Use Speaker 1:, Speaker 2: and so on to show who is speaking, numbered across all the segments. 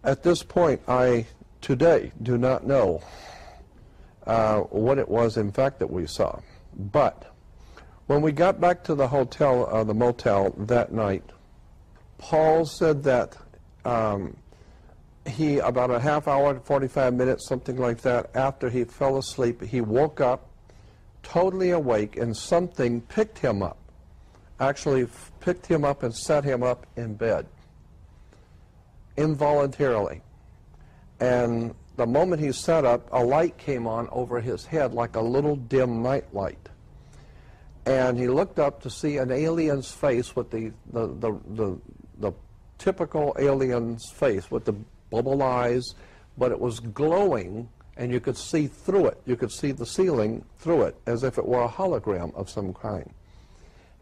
Speaker 1: At this point, I today do not know what it was in fact that we saw. But when we got back to the hotel, the motel that night, Paul said that he, about a half hour, 45 minutes, something like that, after he fell asleep, he woke up totally awake, and something picked him up, actually picked him up and set him up in bed, involuntarily. And the moment he sat up, a light came on over his head like a little dim night light. And he looked up to see an alien's face with the typical alien's face with the bubble eyes, but it was glowing, and you could see through it. You could see the ceiling through it, as if it were a hologram of some kind.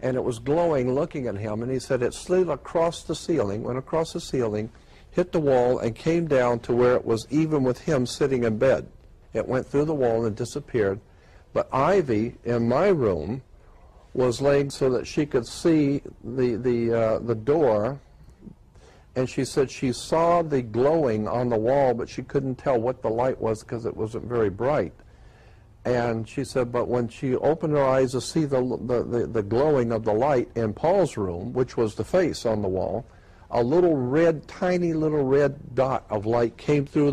Speaker 1: And it was glowing, looking at him, and he said it slid across the ceiling, went across the ceiling, hit the wall, and came down to where it was even with him sitting in bed. It went through the wall and disappeared. But Ivy, in my room, was laying so that she could see the door, and she said she saw the glowing on the wall, but she couldn't tell what the light was because it wasn't very bright. And she said, but when she opened her eyes to see the glowing of the light in Paul's room, which was the face on the wall, a little red, tiny little red dot of light came through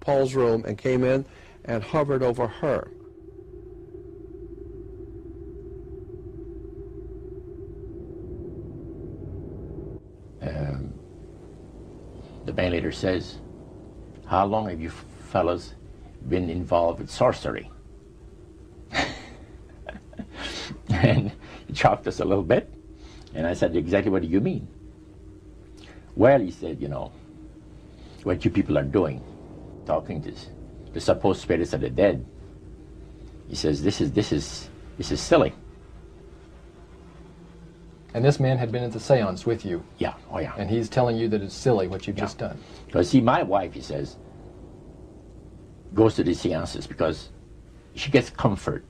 Speaker 1: Paul's room and came in and hovered over her.
Speaker 2: The band leader says, how long have you fellas been involved with sorcery? And he chopped us a little bit, and I said, exactly what do you mean? Well, he said, you know, what you people are doing, talking to the supposed spirits of the dead. He says, this is silly.
Speaker 3: And this man had been at the seance with you.
Speaker 2: Yeah, oh yeah.
Speaker 3: And he's telling you that it's silly what you've just done.
Speaker 2: Because see, my wife, he says, goes to these seances because she gets comfort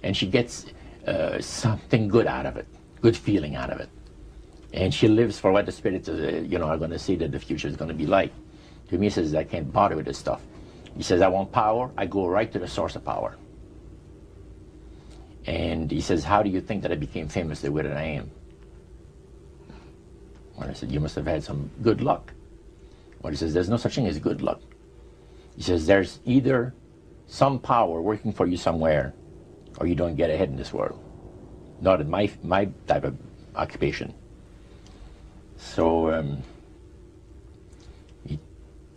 Speaker 2: and she gets something good out of it, good feeling out of it. And she lives for what the spirits, you know, are going to see that the future is going to be like. To me, he says, I can't bother with this stuff. He says, I want power. I go right to the source of power. And he says, how do you think that I became famous the way that I am? Well, I said, you must have had some good luck. Well, he says, there's no such thing as good luck. He says, there's either some power working for you somewhere, or you don't get ahead in this world. Not in my type of occupation. So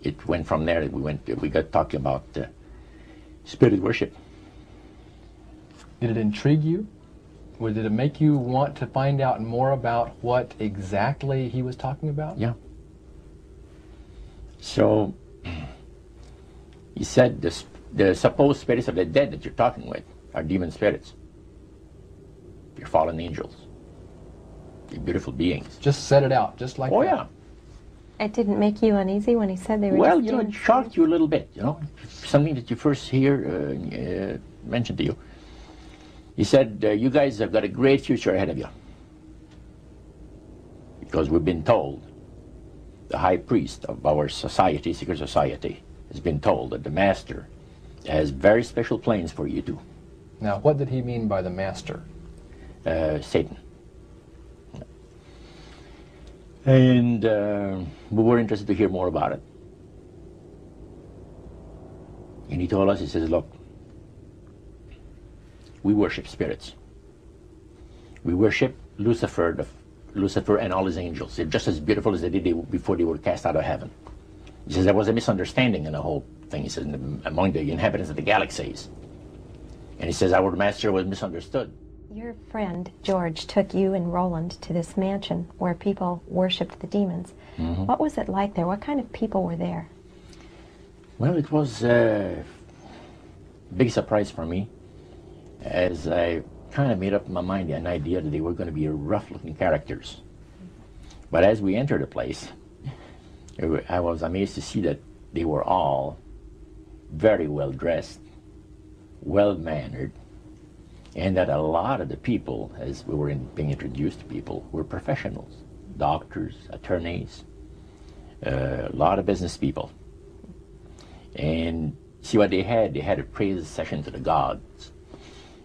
Speaker 2: it went from there. We got talking about spirit worship.
Speaker 3: Did it intrigue you? Or did it make you want to find out more about what exactly he was talking about?
Speaker 2: Yeah. So he said the supposed spirits of the dead that you're talking with are demon spirits. They're fallen angels. They're beautiful beings.
Speaker 3: Just set it out, just like that.
Speaker 2: Oh, yeah.
Speaker 4: It didn't make you uneasy when he said they were
Speaker 2: Well,
Speaker 4: just
Speaker 2: you know, it shocked you a little bit, you know. Something that you first hear mentioned to you. He said, you guys have got a great future ahead of you. Because we've been told, the high priest of our society, secret society, has been told that the master has very special plans for you too.
Speaker 3: Now, what did he mean by the master?
Speaker 2: Satan. And we were interested to hear more about it. And he told us, he says, look, we worship spirits. We worship Lucifer and all his angels. They're just as beautiful as they did before they were cast out of heaven. He says there was a misunderstanding in the whole thing, he says, among the inhabitants of the galaxies. And he says our master was misunderstood.
Speaker 4: Your friend, George, took you and Roland to this mansion where people worshipped the demons.
Speaker 2: Mm-hmm.
Speaker 4: What was it like there? What kind of people were there?
Speaker 2: Well, it was a big surprise for me, as I kind of made up in my mind an idea that they were going to be rough-looking characters. But as we entered the place, I was amazed to see that they were all very well-dressed, well-mannered, and that a lot of the people, as we were being introduced to people, were professionals, doctors, attorneys, a lot of business people. And see what they had? They had a praise session to the gods,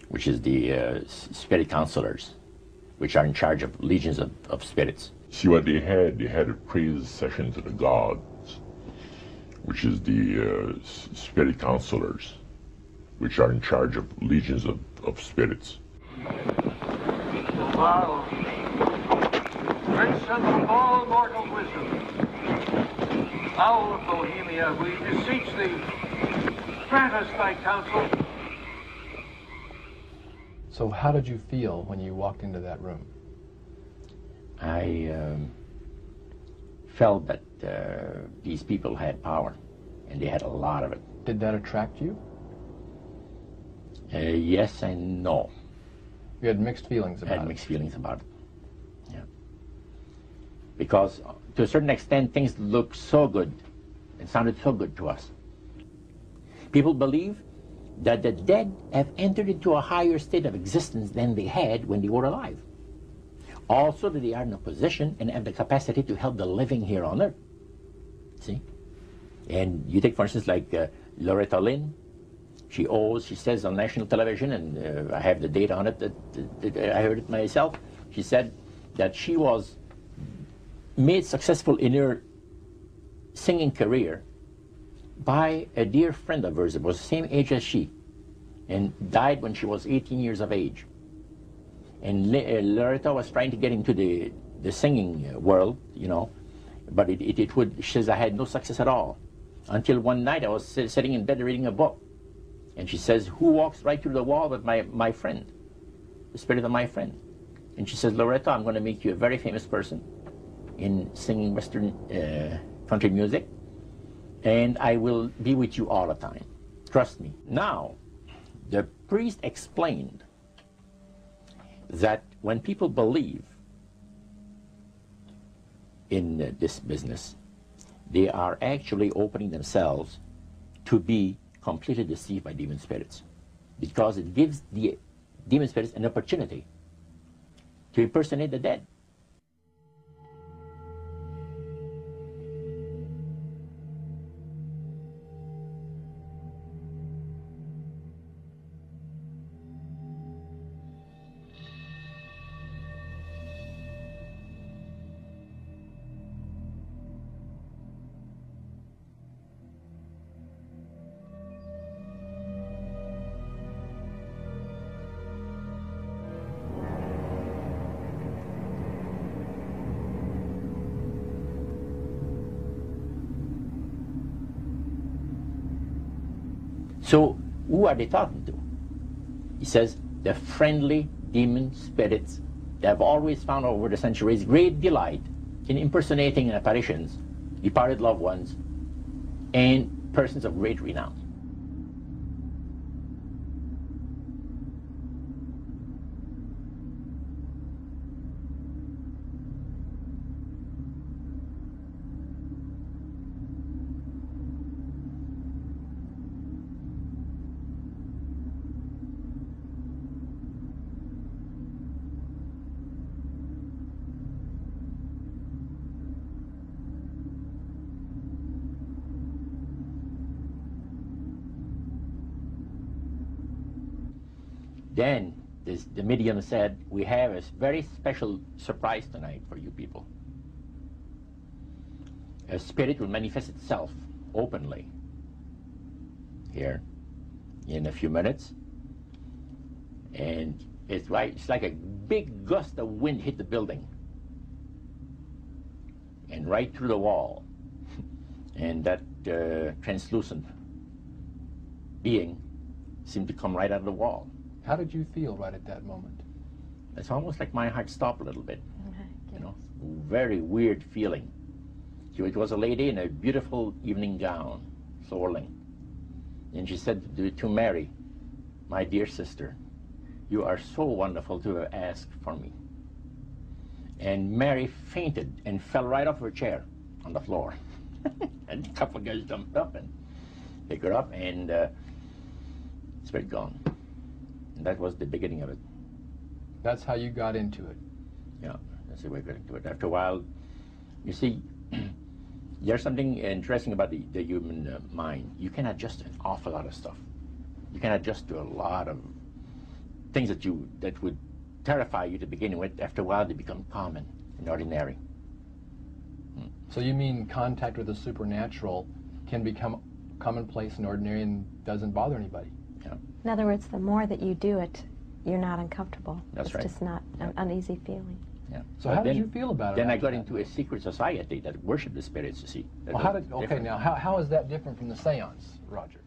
Speaker 2: which is the spirit counselors, which are in charge of legions of spirits.
Speaker 5: See what they had? They had a praise session to the gods, which is the spirit counselors, which are in charge of legions of spirits.
Speaker 6: Wow. Prince of all mortal wisdom, owl of Bohemia, we beseech thee, grant us thy counsel.
Speaker 3: So how did you feel when you walked into that room?
Speaker 2: I felt that these people had power, and they had a lot of it.
Speaker 3: Did that attract you?
Speaker 2: Yes and no.
Speaker 3: You had mixed feelings about it?
Speaker 2: I had mixed feelings about it, yeah. Because to a certain extent, things looked so good and sounded so good to us. People believe that the dead have entered into a higher state of existence than they had when they were alive. Also that they are in a position and have the capacity to help the living here on earth. See? And you take, for instance, like Loretta Lynn. She says on national television, and I have the data on it, that I heard it myself. She said that she was made successful in her singing career by a dear friend of hers that was the same age as she, and died when she was 18 years of age. And Loretta was trying to get into the singing world, you know, but she says, I had no success at all. Until one night I was sitting in bed reading a book, and she says, who walks right through the wall but my friend, the spirit of my friend? And she says, Loretta, I'm going to make you a very famous person in singing Western country music, and I will be with you all the time. Trust me. Now, the priest explained that when people believe in this business, they are actually opening themselves to be completely deceived by demon spirits, because it gives the demon spirits an opportunity to impersonate the dead. So, who are they talking to? He says, the friendly demon spirits that have always found over the centuries great delight in impersonating apparitions, departed loved ones, and persons of great renown. Then the medium said, we have a very special surprise tonight for you people. A spirit will manifest itself openly here in a few minutes. And it's like a big gust of wind hit the building and right through the wall. And that translucent being seemed to come right out of the wall.
Speaker 3: How did you feel right at that moment?
Speaker 2: It's almost like my heart stopped a little bit. You know, very weird feeling. It was a lady in a beautiful evening gown, swirling. And she said to Mary, my dear sister, you are so wonderful to have asked for me. And Mary fainted and fell right off her chair on the floor. And a couple of guys jumped up and picked her up, and spirit gone. And that was the beginning of it.
Speaker 3: That's how you got into it.
Speaker 2: Yeah, that's the way I got into it. After a while, you see, There's something interesting about the human mind. You can adjust an awful lot of stuff. You can adjust to a lot of things that would terrify you to begin with. After a while, they become common and ordinary.
Speaker 3: So you mean contact with the supernatural can become commonplace and ordinary and doesn't bother anybody?
Speaker 2: Yeah.
Speaker 4: In other words, the more that you do it, you're not uncomfortable.
Speaker 2: That's
Speaker 4: it's
Speaker 2: right.
Speaker 4: just not an uneasy feeling.
Speaker 2: Yeah.
Speaker 3: So how did you feel about it?
Speaker 2: Then I
Speaker 3: after
Speaker 2: got
Speaker 3: that?
Speaker 2: into a secret society that worshiped the spirits, you see.
Speaker 3: Well, okay, now how is that different from the seance, Roger?